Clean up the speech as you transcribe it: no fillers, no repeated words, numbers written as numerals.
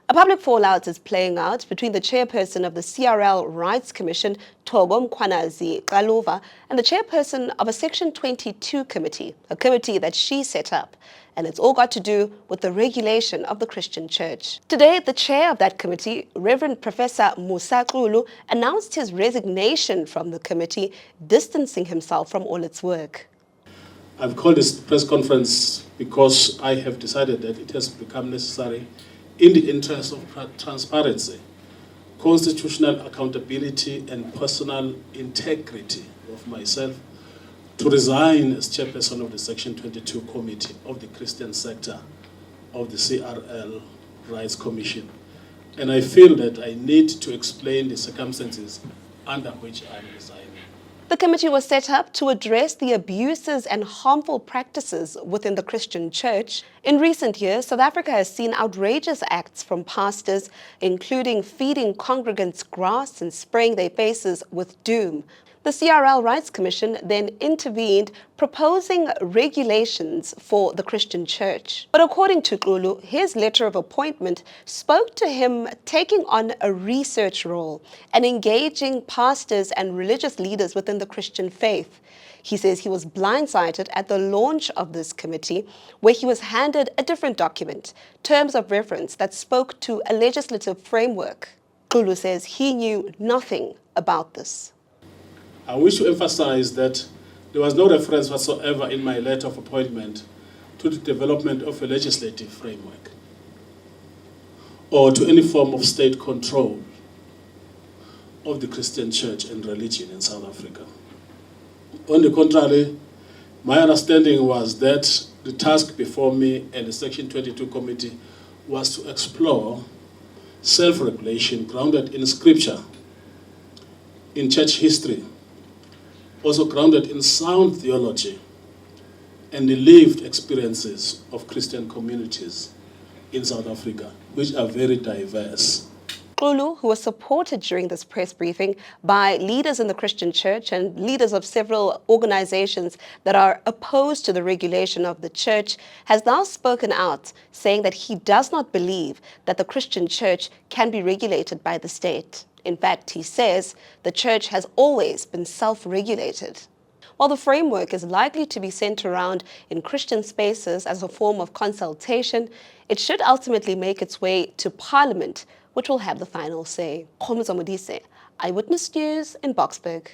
A public fallout is playing out between the chairperson of the CRL Rights Commission, Xulu, and the chairperson of a Section 22 committee, a committee that she set up. And it's all got to do with the regulation of the Christian church. Today, the chair of that committee, Reverend Professor Musa Xulu, announced his resignation from the committee, distancing himself from all its work. I've called this press conference because I have decided that it has become necessary, in the interest of transparency, constitutional accountability, and personal integrity of myself, to resign as chairperson of the Section 22 Committee of the Christian sector of the CRL Rights Commission. And I feel that I need to explain the circumstances under which I'm resigning. The committee was set up to address the abuses and harmful practices within the Christian church. In recent years, South Africa has seen outrageous acts from pastors, including feeding congregants grass and spraying their faces with doom. The CRL Rights Commission then intervened, proposing regulations for the Christian church. But according to Xulu, his letter of appointment spoke to him taking on a research role and engaging pastors and religious leaders within the Christian faith. He says he was blindsided at the launch of this committee, where he was handed a different document, terms of reference that spoke to a legislative framework. Xulu says he knew nothing about this. I wish to emphasize that there was no reference whatsoever in my letter of appointment to the development of a legislative framework or to any form of state control of the Christian church and religion in South Africa. On the contrary, my understanding was that the task before me and the Section 22 Committee was to explore self-regulation grounded in Scripture, in church history, also grounded in sound theology and the lived experiences of Christian communities in South Africa, which are very diverse. Xulu, who was supported during this press briefing by leaders in the Christian church and leaders of several organizations that are opposed to the regulation of the church, has now spoken out, saying that he does not believe that the Christian church can be regulated by the state. In fact, he says the church has always been self-regulated. While the framework is likely to be sent around in Christian spaces as a form of consultation, it should ultimately make its way to Parliament, which will have the final say. Eyewitness News in Boksburg.